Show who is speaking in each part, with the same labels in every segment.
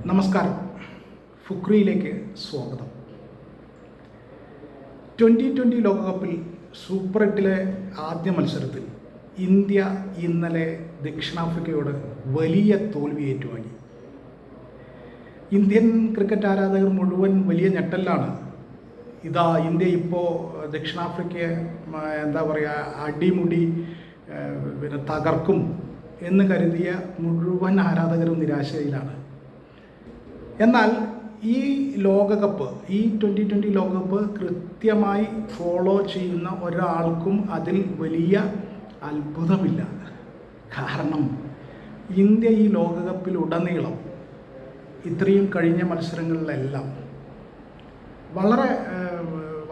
Speaker 1: നമസ്കാരം. ഫുക്രിയിലേക്ക് സ്വാഗതം. 2020 ലോകകപ്പിൽ സൂപ്പർ 8 ആദ്യ മത്സരത്തിൽ ഇന്ത്യ ഇന്നലെ ദക്ഷിണാഫ്രിക്കയോട് വലിയ തോൽവി ഏറ്റുവാങ്ങി. ഇന്ത്യൻ ക്രിക്കറ്റ് ആരാധകർ മുഴുവൻ വലിയ ഞെട്ടലിലാണ്. ഇന്ത്യ ഇപ്പോൾ ദക്ഷിണാഫ്രിക്കയെ അടിമുടി തകർക്കും എന്ന് കരുതിയ മുഴുവൻ ആരാധകരും നിരാശയിലാണ്. എന്നാൽ ഈ ലോകകപ്പ്, ഈ 2020 ലോകകപ്പ് കൃത്യമായി ഫോളോ ചെയ്യുന്ന ഒരാൾക്കും അതിൽ വലിയ അത്ഭുതമില്ല. കാരണം ഇന്ത്യ ഈ ലോകകപ്പിലുടനീളം ഇത്രയും കഴിഞ്ഞ മത്സരങ്ങളിലെല്ലാം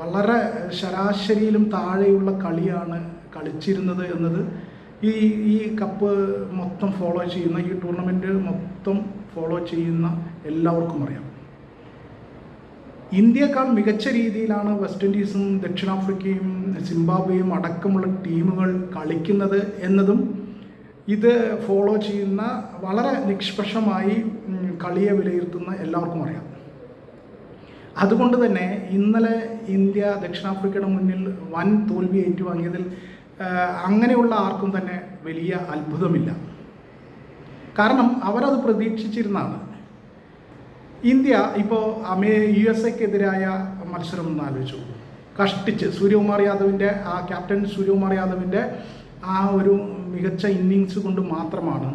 Speaker 1: വളരെ ശരാശരിയിലും താഴെയുള്ള കളിയാണ് കളിച്ചിരുന്നത് എന്നത് ഈ കപ്പ് മൊത്തം ഫോളോ ചെയ്യുന്ന, ഈ ടൂർണമെൻറ്റ് മൊത്തം ഫോളോ ചെയ്യുന്ന എല്ലാവർക്കും അറിയാം. ഇന്ത്യയേക്കാൾ മികച്ച രീതിയിലാണ് വെസ്റ്റ് ഇൻഡീസും ദക്ഷിണാഫ്രിക്കയും സിംബാബ്വേയും അടക്കമുള്ള ടീമുകൾ കളിക്കുന്നത് എന്നതും ഇത് ഫോളോ ചെയ്യുന്ന, വളരെ നിഷ്പക്ഷമായി കളിയെ വിലയിരുത്തുന്ന എല്ലാവർക്കും അറിയാം. അതുകൊണ്ട് തന്നെ ഇന്നലെ ഇന്ത്യ ദക്ഷിണാഫ്രിക്കയുടെ മുന്നിൽ വൻ തോൽവി ഏറ്റുവാങ്ങിയതിൽ അങ്ങനെയുള്ള ആർക്കും തന്നെ വലിയ അത്ഭുതമില്ല. കാരണം അവരത് പ്രതീക്ഷിച്ചിരുന്നതാണ്. ഇന്ത്യ ഇപ്പോൾ USA-ക്കെതിരായ മത്സരം ഒന്ന് ആലോചിച്ചു. കഷ്ടിച്ച് ക്യാപ്റ്റൻ സൂര്യകുമാർ യാദവിൻ്റെ ആ ഒരു മികച്ച ഇന്നിങ്സ് കൊണ്ട് മാത്രമാണ്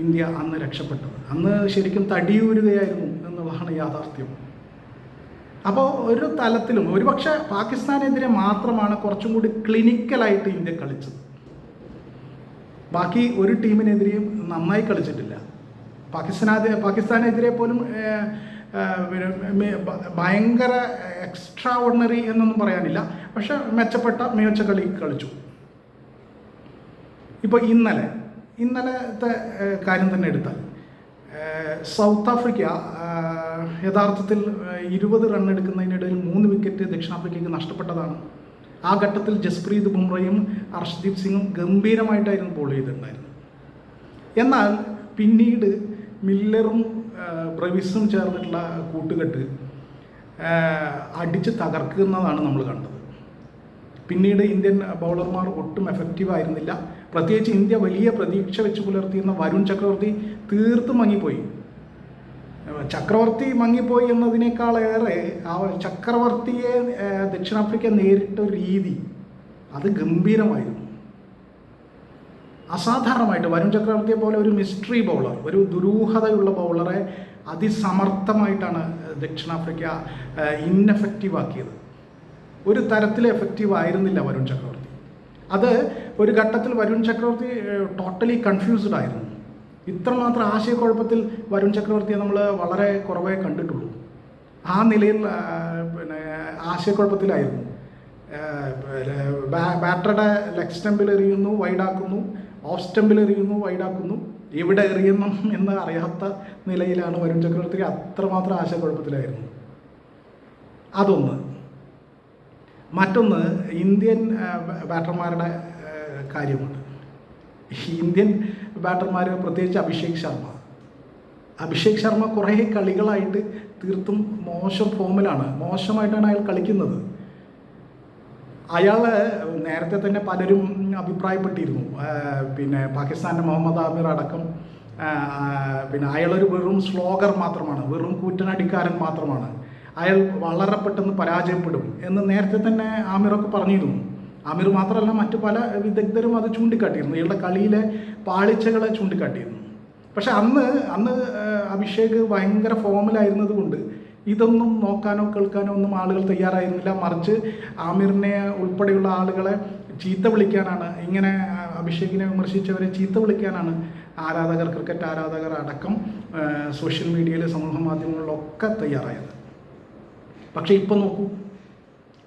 Speaker 1: ഇന്ത്യ അന്ന് രക്ഷപ്പെട്ടത്. അന്ന് ശരിക്കും തടിയൂരുകയായിരുന്നു എന്നുള്ളതാണ് യാഥാർത്ഥ്യം. അപ്പോൾ ഒരു തലത്തിലും ഒരുപക്ഷെ പാകിസ്ഥാനെതിരെ മാത്രമാണ് കുറച്ചും കൂടി ക്ലിനിക്കലായിട്ട് ഇന്ത്യ കളിച്ചത്. ബാക്കി ഒരു ടീമിനെതിരെയും നന്നായി കളിച്ചിട്ടില്ല. പാകിസ്ഥാനെതിരെ പോലും ഭയങ്കര എക്സ്ട്രാ ഓർഡിനറി എന്നൊന്നും പറയാനില്ല, പക്ഷെ മികച്ച കളി കളിച്ചു. ഇപ്പോൾ ഇന്നലത്തെ കാര്യം തന്നെ എടുത്താൽ സൗത്ത് ആഫ്രിക്ക യഥാർത്ഥത്തിൽ 20 റൺ എടുക്കുന്നതിനിടയിൽ 3 വിക്കറ്റ് ദക്ഷിണാഫ്രിക്കയ്ക്ക് നഷ്ടപ്പെട്ടതാണ്. ആ ഘട്ടത്തിൽ ജസ്പ്രീത് ബുംറയും അർഷ്ദീപ് സിംഗും ഗംഭീരമായിട്ടായിരുന്നു ബോൾ ചെയ്തിട്ടുണ്ടായിരുന്നത്. എന്നാൽ പിന്നീട് മില്ലറും ബ്രവിസും ചേർന്നിട്ടുള്ള കൂട്ടുകെട്ട് അടിച്ച് തകർക്കുന്നതാണ് നമ്മൾ കണ്ടത്. പിന്നീട് ഇന്ത്യൻ ബൗളർമാർ ഒട്ടും എഫക്റ്റീവ് ആയിരുന്നില്ല. പ്രത്യേകിച്ച് ഇന്ത്യ വലിയ പ്രതീക്ഷ വെച്ച് പുലർത്തിയിരുന്ന വരുൺ ചക്രവർത്തി തീർത്തും മങ്ങിപ്പോയി. എന്നതിനേക്കാളേറെ ആ ചക്രവർത്തിയെ ദക്ഷിണാഫ്രിക്ക നേരിട്ട രീതി അത് ഗംഭീരമായിരുന്നു. അസാധാരണമായിട്ട് വരുൺ ചക്രവർത്തിയെ പോലെ ഒരു മിസ്റ്ററി ബൗളർ, ഒരു ദുരൂഹതയുള്ള ബൗളറെ അതിസമർത്ഥമായിട്ടാണ് ദക്ഷിണാഫ്രിക്ക ഇൻഎഫക്റ്റീവ് ആക്കിയത്. ഒരു തരത്തിൽ എഫക്റ്റീവ് ആയിരുന്നില്ല വരുൺ ചക്രവർത്തി. അത് ഒരു ഘട്ടത്തിൽ വരുൺ ചക്രവർത്തി ടോട്ടലി കൺഫ്യൂസ്ഡ് ആയിരുന്നു. ഇത്രമാത്രം ആശയക്കുഴപ്പത്തിൽ വരുൺ ചക്രവർത്തിയെ നമ്മൾ വളരെ കുറവേ കണ്ടിട്ടുള്ളൂ. ആ നിലയിൽ ആശയക്കുഴപ്പത്തിലായിരുന്നു. ബാറ്ററുടെ ലെഗ് സ്റ്റമ്പിൽ എറിയുന്നു, വൈഡാക്കുന്നു, ഓഫ് സ്റ്റമ്പിൽ എറിയുന്നു, വൈഡാക്കുന്നു, എവിടെ എറിയണം എന്ന് അറിയാത്ത നിലയിലാണ് വരുൺ ചക്രവർത്തി. അത്രമാത്രം ആശയക്കുഴപ്പത്തിലായിരുന്നു. അതൊന്ന്. മറ്റൊന്ന്, ഇന്ത്യൻ ബാറ്റർമാരുടെ കാര്യമാണ്. ഇന്ത്യൻ ബാറ്റർമാർ, പ്രത്യേകിച്ച് അഭിഷേക് ശർമ്മ കുറേ കളികളായിട്ട് തീർത്തും മോശമായിട്ടാണ് അയാൾ കളിക്കുന്നത്. അയാൾ നേരത്തെ തന്നെ പലരും അഭിപ്രായപ്പെട്ടിരുന്നു, പാകിസ്ഥാൻ്റെ മുഹമ്മദ് ആമിർ അടക്കം, അയാളൊരു വെറും സ്ലോഗർ മാത്രമാണ്, വെറും കൂറ്റനടിക്കാരൻ മാത്രമാണ്, അയാൾ വളരെ പെട്ടെന്ന് പരാജയപ്പെടും എന്ന് നേരത്തെ തന്നെ ആമിറൊക്കെ പറഞ്ഞിരുന്നു. ആമിർ മാത്രമല്ല, മറ്റു പല വിദഗ്ധരും അത് ചൂണ്ടിക്കാട്ടിയിരുന്നു, ഇയാളുടെ കളിയിലെ പാളിച്ചകളെ ചൂണ്ടിക്കാട്ടിയിരുന്നു. പക്ഷെ അന്ന് അഭിഷേക് ഭയങ്കര ഫോമിലായിരുന്നത് കൊണ്ട് ഇതൊന്നും നോക്കാനോ കേൾക്കാനോ ഒന്നും ആളുകൾ തയ്യാറായിരുന്നില്ല. മറിച്ച് ആമിറിനെ ഉൾപ്പെടെയുള്ള ആളുകളെ ചീത്ത വിളിക്കാനാണ്, ഇങ്ങനെ അഭിഷേകിനെ വിമർശിച്ചവരെ ചീത്ത വിളിക്കാനാണ് ക്രിക്കറ്റ് ആരാധകർ അടക്കം സോഷ്യൽ മീഡിയയിൽ, സമൂഹ മാധ്യമങ്ങളിലൊക്കെ തയ്യാറായത്. പക്ഷേ ഇപ്പോൾ നോക്കൂ,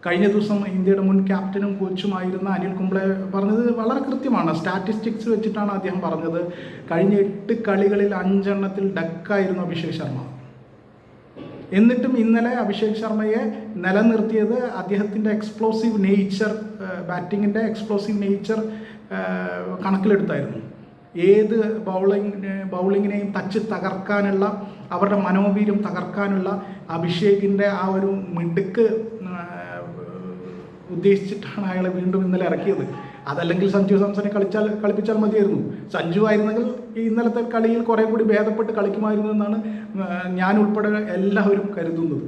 Speaker 1: കഴിഞ്ഞ ദിവസം ഇന്ത്യയുടെ മുൻ ക്യാപ്റ്റനും കോച്ചുമായിരുന്ന അനിൽ കുംബ്ലെ പറഞ്ഞത് വളരെ കൃത്യമാണ്. സ്റ്റാറ്റിസ്റ്റിക്സ് വെച്ചിട്ടാണ് അദ്ദേഹം പറഞ്ഞത്. കഴിഞ്ഞ 8 കളികളിൽ 5 എണ്ണത്തിൽ ഡക്കായിരുന്നു അഭിഷേക് ശർമ്മ. എന്നിട്ടും ഇന്നലെ അഭിഷേക് ശർമ്മയെ നിലനിർത്തിയത് അദ്ദേഹത്തിൻ്റെ ബാറ്റിങ്ങിൻ്റെ എക്സ്പ്ലോസീവ് നേച്ചർ കണക്കിലെടുത്തായിരുന്നു. ഏത് ബൗളിങ്ങിനെയും തച്ച് തകർക്കാനുള്ള, അവരുടെ മനോവീര്യം തകർക്കാനുള്ള അഭിഷേകിൻ്റെ ആ ഒരു മിടുക്ക് ഉദ്ദേശിച്ചിട്ടാണ് അയാളെ വീണ്ടും ഇന്നലെ ഇറക്കിയത്. അതല്ലെങ്കിൽ സഞ്ജു സാംസനെ കളിപ്പിച്ചാൽ മതിയായിരുന്നു. സഞ്ജു ആയിരുന്നെങ്കിൽ ഈ ഇന്നലത്തെ കളിയിൽ കുറേ കൂടി ഭേദപ്പെട്ട് കളിക്കുമായിരുന്നു എന്നാണ് ഞാൻ ഉൾപ്പെടെ എല്ലാവരും കരുതുന്നത്.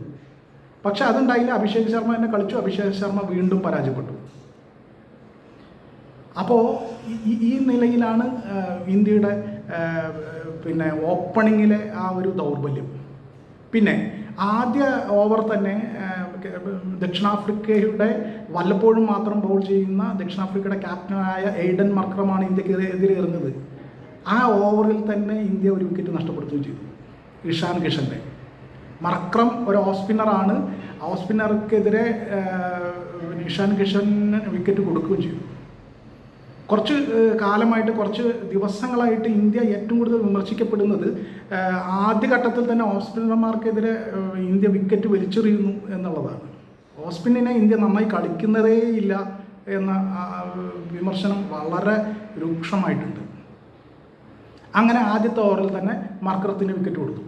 Speaker 1: പക്ഷെ അതുണ്ടായില്ല. അഭിഷേക് ശർമ്മ തന്നെ കളിച്ചു. അഭിഷേക് ശർമ്മ വീണ്ടും പരാജയപ്പെട്ടു. അപ്പോൾ ഈ നിലയിലാണ് ഇന്ത്യയുടെ ഓപ്പണിങ്ങിലെ ആ ഒരു ദൗർബല്യം. പിന്നെ ആദ്യ ഓവർ തന്നെ ദക്ഷിണാഫ്രിക്കയുടെ വല്ലപ്പോഴും മാത്രം ബൗൾ ചെയ്യുന്ന ദക്ഷിണാഫ്രിക്കയുടെ ക്യാപ്റ്റനായ എയ്ഡൻ മർക്രമാണ് ഇന്ത്യക്ക് എതിരെ എറിഞ്ഞത്. ആ ഓവറിൽ തന്നെ ഇന്ത്യ ഒരു വിക്കറ്റ് നഷ്ടപ്പെടുത്തുകയും ചെയ്തു. ഇഷാൻ കിഷൻ്റെ. മർക്രം ഒരു of സ്പിന്നറാണ്. Of സ്പിന്നർക്കെതിരെ Ishan Kishan wicket കൊടുക്കുകയും ചെയ്തു. കുറച്ച് കാലമായിട്ട്, കുറച്ച് ദിവസങ്ങളായിട്ട് ഇന്ത്യ ഏറ്റവും കൂടുതൽ വിമർശിക്കപ്പെടുന്നത് ആദ്യഘട്ടത്തിൽ തന്നെ ഓഫ് സ്പിന്നർമാർക്കെതിരെ ഇന്ത്യ വിക്കറ്റ് വലിച്ചെറിയുന്നു എന്നുള്ളതാണ്. ഓഫ് സ്പിന്നിനെ ഇന്ത്യ നന്നായി കളിക്കുന്നതേ ഇല്ല എന്ന വിമർശനം വളരെ രൂക്ഷമായിട്ടുണ്ട്. അങ്ങനെ ആദ്യത്തെ ഓവറിൽ തന്നെ മർക്കറത്തിന് വിക്കറ്റ് കൊടുത്തു.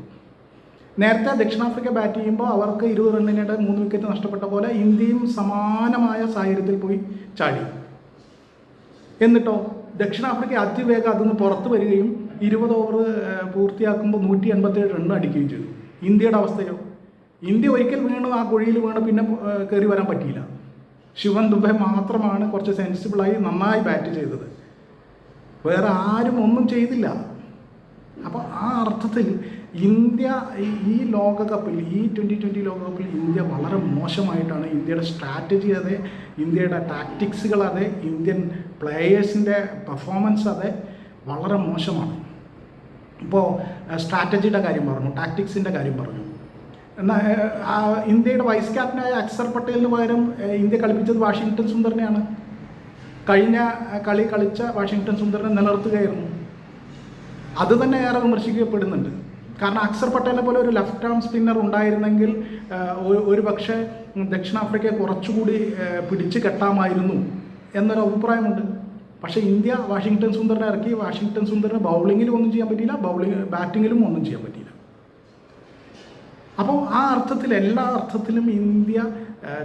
Speaker 1: നേരത്തെ ദക്ഷിണാഫ്രിക്ക ബാറ്റ് ചെയ്യുമ്പോൾ അവർക്ക് 20 റണ്ണിനിടെ 3 വിക്കറ്റ് നഷ്ടപ്പെട്ട പോലെ ഇന്ത്യയും സമാനമായ സാഹചര്യത്തിൽ പോയി ചാടി. എന്നിട്ടോ ദക്ഷിണാഫ്രിക്ക അതിവേഗം അതിന് പുറത്ത് വരികയും 20 ഓവർ പൂർത്തിയാക്കുമ്പോൾ 187 റണ്ണ് അടിക്കുകയും ചെയ്തു. ഇന്ത്യയുടെ അവസ്ഥയോ? ഇന്ത്യ ഒരിക്കൽ വീണു, ആ കുഴിയിൽ വീണ് പിന്നെ കയറി വരാൻ പറ്റിയില്ല. ശിവൻ ദുബെ മാത്രമാണ് കുറച്ച് സെൻസിബിളായി നന്നായി ബാറ്റ് ചെയ്തത്. വേറെ ആരും ഒന്നും ചെയ്തില്ല. അപ്പോൾ ആ അർത്ഥത്തിൽ ഇന്ത്യ ഈ ലോകകപ്പിൽ, ഈ 2020 ലോകകപ്പിൽ ഇന്ത്യ വളരെ മോശമായിട്ടാണ്. ഇന്ത്യയുടെ സ്ട്രാറ്റജി അതെ, ഇന്ത്യയുടെ ടാക്ടിക്സുകൾ അതെ, ഇന്ത്യൻ പ്ലേയേഴ്സിൻ്റെ പെർഫോമൻസ് അതെ, വളരെ മോശമാണ്. ഇപ്പോൾ സ്ട്രാറ്റജിയുടെ കാര്യം പറഞ്ഞു, ടാക്ടിക്സിൻ്റെ കാര്യം പറഞ്ഞു. എന്നാൽ ഇന്ത്യയുടെ വൈസ് ക്യാപ്റ്റനായ അക്സർ പട്ടേലിന് പകരം ഇന്ത്യ കളിപ്പിച്ചത് വാഷിങ്ടൺ സുന്ദറിനെയാണ്. കഴിഞ്ഞ കളി കളിച്ച വാഷിങ്ടൺ സുന്ദറിനെ നിലനിർത്തുകയായിരുന്നു. അത് തന്നെ ഏറെ വിമർശിക്കപ്പെടുന്നുണ്ട്. കാരണം അക്സർ പട്ടേലിനെ പോലെ ഒരു ലെഫ്റ്റ് ആം സ്പിന്നർ ഉണ്ടായിരുന്നെങ്കിൽ ഒരു പക്ഷേ ദക്ഷിണാഫ്രിക്കയെ കുറച്ചുകൂടി പിടിച്ച് കെട്ടാമായിരുന്നു എന്നൊരു അഭിപ്രായമുണ്ട്. പക്ഷേ ഇന്ത്യ വാഷിങ്ടൺ സുന്ദറിനെ ഇറക്കി. വാഷിങ്ടൺ സുന്ദറിന് ബൗളിങ്ങിലും ഒന്നും ചെയ്യാൻ പറ്റിയില്ല, ബാറ്റിങ്ങിലും ഒന്നും ചെയ്യാൻ പറ്റിയില്ല. അപ്പോൾ ആ അർത്ഥത്തിൽ, എല്ലാ അർത്ഥത്തിലും ഇന്ത്യ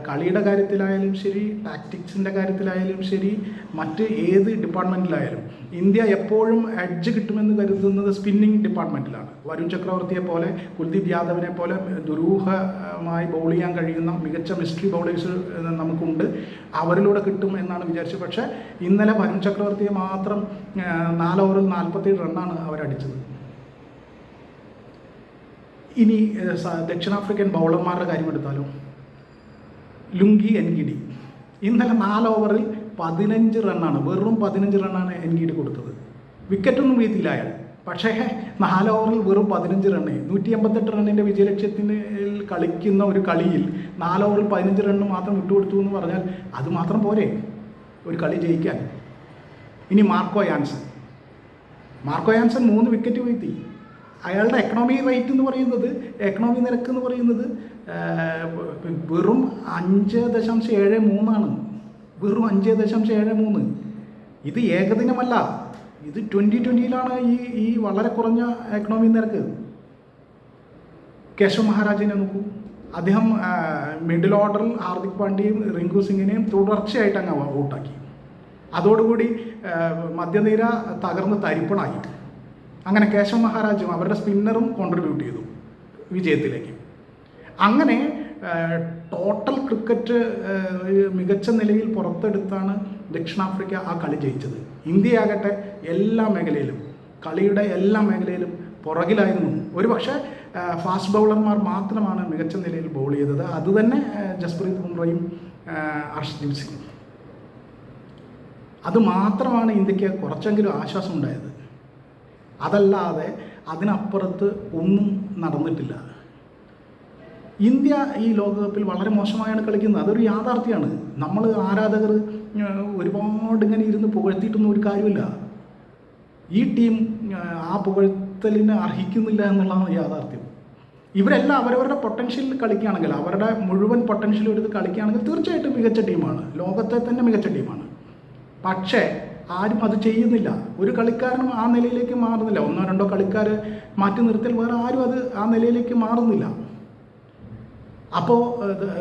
Speaker 1: കളിയുടെ കാര്യത്തിലായാലും ശരി, ടാക്ടിക്സിൻ്റെ കാര്യത്തിലായാലും ശരി, മറ്റ് ഏത് ഡിപ്പാർട്ട്മെൻറ്റിലായാലും ഇന്ത്യ എപ്പോഴും എഡ്ജ് കിട്ടുമെന്ന് കരുതുന്നത് സ്പിന്നിങ് ഡിപ്പാർട്ട്മെൻറ്റിലാണ്. വരുൺ ചക്രവർത്തിയെ പോലെ, കുൽദീപ് യാദവിനെ പോലെ ദുരൂഹമായി ബൗൾ ചെയ്യാൻ കഴിയുന്ന മികച്ച മിസ്റ്ററി ബൗളേഴ്സ് നമുക്കുണ്ട്. അവരിലൂടെ കിട്ടും എന്നാണ് വിചാരിച്ചത്. പക്ഷേ ഇന്നലെ വരുൺ ചക്രവർത്തിയെ മാത്രം 4 ഓവറിൽ 47 റണ്ണാണ് അവരടിച്ചത്. ഇനി ദക്ഷിണാഫ്രിക്കൻ ബൗളർമാരുടെ കാര്യം എടുത്താലോ. ലുങ്കി എൻഗിഡി ഇന്നലെ 4 ഓവറിൽ 15 റണ്ണാണ്, വെറും 15 റണ്ണാണ് എൻഗിഡി കൊടുത്തത്. വിക്കറ്റൊന്നും വീഴ്ത്തില്ല അയാൾ. പക്ഷേ 4 ഓവറിൽ വെറും 15 റണ്ണ്, 188 റണ്ണിൻ്റെ വിജയലക്ഷ്യത്തിന് കളിക്കുന്ന ഒരു കളിയിൽ 4 ഓവറിൽ 15 റണ്ണ് മാത്രം വിട്ടുകൊടുത്തു എന്ന് പറഞ്ഞാൽ അത് മാത്രം പോരെ ഒരു കളി ജയിക്കാൻ. ഇനി മാർക്കോ യാൻസൺ 3 വിക്കറ്റ് വീഴ്ത്തി. അയാളുടെ എക്കണോമി റേറ്റ് എന്ന് പറയുന്നത്, എക്കണോമി നിരക്ക് എന്ന് പറയുന്നത് വെറും 5.73 വെറും 5.73. ഇത് ഏകദിനമല്ല, ഇത് 2020-ലാണ് ഈ വളരെ കുറഞ്ഞ എക്കണോമി നിരക്ക്. കേശവ് മഹാരാജിനെ നോക്കൂ. അദ്ദേഹം മിഡിൽ ഓർഡറിൽ ഹാർദിക് പാണ്ഡ്യയും റിങ്കു സിംഗിനെയും തുടർച്ചയായിട്ട് അങ്ങ് ഔട്ടാക്കി. അതോടുകൂടി മധ്യനിര തകർന്ന് തരിപ്പണായി. അങ്ങനെ കേശവ് മഹാരാജും അവരുടെ സ്പിന്നറും കോൺട്രിബ്യൂട്ട് ചെയ്തു വിജയത്തിലേക്ക്. അങ്ങനെ ടോട്ടൽ ക്രിക്കറ്റ് മികച്ച നിലയിൽ പുറത്തെടുത്താണ് ദക്ഷിണാഫ്രിക്ക ആ കളി ജയിച്ചത്. ഇന്ത്യയാകട്ടെ എല്ലാ മേഖലയിലും, കളിയുടെ എല്ലാ മേഖലയിലും പുറകിലായിരുന്നു. ഒരുപക്ഷെ ഫാസ്റ്റ് ബൗളർമാർ മാത്രമാണ് മികച്ച നിലയിൽ ബൗൾ ചെയ്തത്. അതുതന്നെ ജസ്പ്രീത് ബുംറയും അർഷ്ദീപ് സിംഗും. അതുമാത്രമാണ് ഇന്ത്യക്ക് കുറച്ചെങ്കിലും ആശ്വാസം ഉണ്ടായത്. അതല്ലാതെ അതിനപ്പുറത്ത് ഒന്നും നടന്നിട്ടില്ല. ഇന്ത്യ ഈ ലോകകപ്പിൽ വളരെ മോശമായാണ് കളിക്കുന്നത്. അതൊരു യാഥാർത്ഥ്യമാണ്. നമ്മൾ ആരാധകർ ഒരുപാട് ഇങ്ങനെ ഇരുന്ന് പുകഴ്ത്തിയിട്ടൊന്നും ഒരു കാര്യമില്ല. ഈ ടീം ആ പുകഴ്ത്തലിന് അർഹിക്കുന്നില്ല എന്നുള്ളതാണ് യാഥാർത്ഥ്യം. ഇവരെല്ലാം അവരവരുടെ പൊട്ടൻഷ്യലിൽ കളിക്കുകയാണെങ്കിൽ, അവരുടെ മുഴുവൻ പൊട്ടൻഷ്യലും എടുത്ത് കളിക്കുകയാണെങ്കിൽ തീർച്ചയായിട്ടും മികച്ച ടീമാണ്, ലോകത്തെ തന്നെ മികച്ച ടീമാണ്. പക്ഷേ ആരും അത് ചെയ്യുന്നില്ല. ഒരു കളിക്കാരനും ആ നിലയിലേക്ക് മാറുന്നില്ല. 1-2 കളിക്കാർ മാറ്റി നിർത്തിയാൽ വേറെ ആരും അത് ആ നിലയിലേക്ക് മാറുന്നില്ല. അപ്പോൾ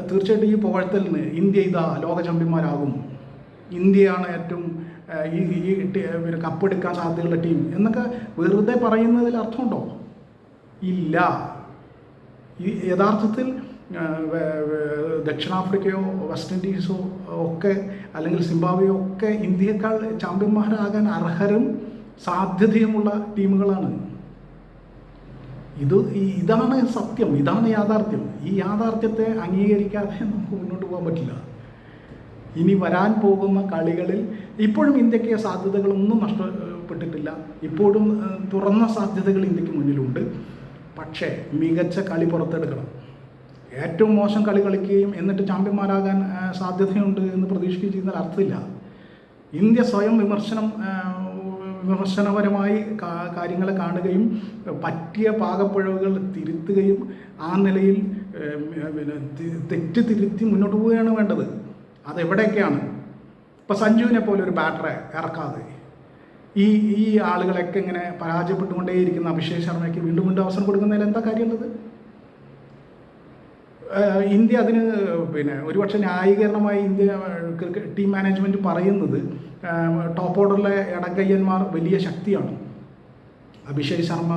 Speaker 1: തീർച്ചയായിട്ടും ഈ പുകഴ്ത്തലിന് ഇന്ത്യ ഇതാ ലോക ചാമ്പ്യന്മാരാകും, ഇന്ത്യയാണ് ഏറ്റവും പിന്നെ കപ്പെടുക്കാൻ സാധ്യതയുള്ള ടീം എന്നൊക്കെ വെറുതെ പറയുന്നതിൽ അർത്ഥമുണ്ടോ? ഇല്ല. ഈ യഥാർത്ഥത്തിൽ ദക്ഷിണാഫ്രിക്കയോ വെസ്റ്റ് ഇൻഡീസോ ഒക്കെ അല്ലെങ്കിൽ സിംബാബ്വേയോ ഒക്കെ ഇന്ത്യയേക്കാൾ ചാമ്പ്യന്മാരാകാൻ അർഹരും സാധ്യതയുമുള്ള ടീമുകളാണ്. ഇതാണ് സത്യം, ഇതാണ് യാഥാർത്ഥ്യം. ഈ യാഥാർത്ഥ്യത്തെ അംഗീകരിക്കാതെ നമുക്ക് മുന്നോട്ട് പോകാൻ പറ്റില്ല. ഇനി വരാൻ പോകുന്ന കളികളിൽ ഇപ്പോഴും ഇന്ത്യക്ക് സാധ്യതകളൊന്നും നഷ്ടപ്പെട്ടിട്ടില്ല. ഇപ്പോഴും തുറന്ന സാധ്യതകൾ ഇന്ത്യക്ക് മുന്നിലുണ്ട്. പക്ഷേ മികച്ച കളി പുറത്തെടുക്കണം. ഏറ്റവും മോശം കളി കളിക്കുകയും എന്നിട്ട് ചാമ്പ്യന്മാരാകാൻ സാധ്യതയുണ്ട് എന്ന് പ്രതീക്ഷിക്കുകയും ചെയ്യുന്നതിൽ അർത്ഥമില്ല. ഇന്ത്യ സ്വയം വിമർശനപരമായി കാര്യങ്ങളെ കാണുകയും പറ്റിയ പാകപ്പിഴവുകൾ തിരുത്തുകയും ആ നിലയിൽ തെറ്റ് തിരുത്തി മുന്നോട്ട് പോവുകയാണ് വേണ്ടത്. അതെവിടെയൊക്കെയാണ്? ഇപ്പോൾ സഞ്ജുവിനെ പോലെ ഒരു ബാറ്ററെ ഇറക്കാതെ ഈ ആളുകളൊക്കെ ഇങ്ങനെ പരാജയപ്പെട്ടുകൊണ്ടേയിരിക്കുന്ന അഭിഷേക് ശർമ്മയ്ക്ക് വീണ്ടും വീണ്ടും അവസരം കൊടുക്കുന്നതിൽ എന്താ കാര്യമുള്ളത്? ഇന്ത്യ അതിന് ഒരുപക്ഷെ ന്യായീകരണമായി ഇന്ത്യ ടീം മാനേജ്മെൻറ്റ് പറയുന്നത് ടോപ്പ് ഓർഡറിലെ ഇടങ്കയ്യന്മാർ വലിയ ശക്തിയാണ്. അഭിഷേക് ശർമ്മ,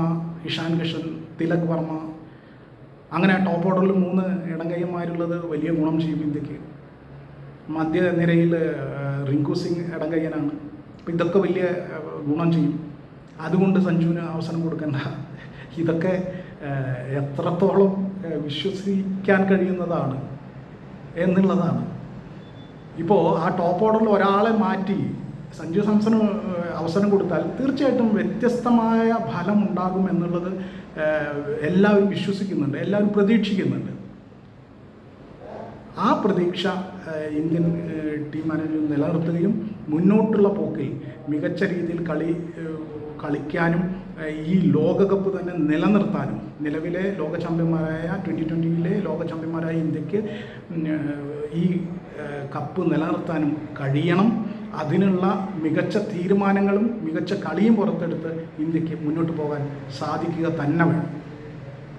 Speaker 1: ഇഷാൻ കിഷൻ, തിലക് വർമ്മ, അങ്ങനെ ടോപ്പ് ഓർഡറിൽ 3 ഇടങ്കയ്യന്മാരുള്ളത് വലിയ ഗുണം ചെയ്യും ഇന്ത്യക്ക്. മധ്യനിരയിൽ റിങ്കു സിംഗ് ഇടങ്കയ്യനാണ്. അപ്പോൾ ഇതൊക്കെ വലിയ ഗുണം ചെയ്യും. അതുകൊണ്ട് സഞ്ജുവിന് അവസരം കൊടുക്കേണ്ട. ഇതൊക്കെ എത്രത്തോളം വിശ്വസിക്കാൻ കഴിയുന്നതാണ് എന്നുള്ളതാണ്. ഇപ്പോൾ ആ ടോപ്പ് ഓർഡറിൽ ഒരാളെ മാറ്റി സഞ്ജു സാംസണ് അവസരം കൊടുത്താൽ തീർച്ചയായിട്ടും വ്യത്യസ്തമായ ഫലം ഉണ്ടാകും എന്നുള്ളത് എല്ലാവരും വിശ്വസിക്കുന്നുണ്ട്, എല്ലാവരും പ്രതീക്ഷിക്കുന്നുണ്ട്. ആ പ്രതീക്ഷ ഇന്ത്യൻ ടീം മാനേജ്മെൻറ്റ് നിലനിർത്തുകയും മുന്നോട്ടുള്ള പോക്കിൽ മികച്ച രീതിയിൽ കളിക്കാനും ഈ ലോകകപ്പ് തന്നെ നിലനിർത്താനും, നിലവിലെ ലോക ചാമ്പ്യന്മാരായ 2020 ലോക ചാമ്പ്യന്മാരായ ഇന്ത്യക്ക് ഈ കപ്പ് നിലനിർത്താനും കഴിയണം. അതിനുള്ള മികച്ച തീരുമാനങ്ങളും മികച്ച കളിയും പുറത്തെടുത്ത് ഇന്ത്യക്ക് മുന്നോട്ട് പോകാൻ സാധിക്കുക തന്നെ വേണം.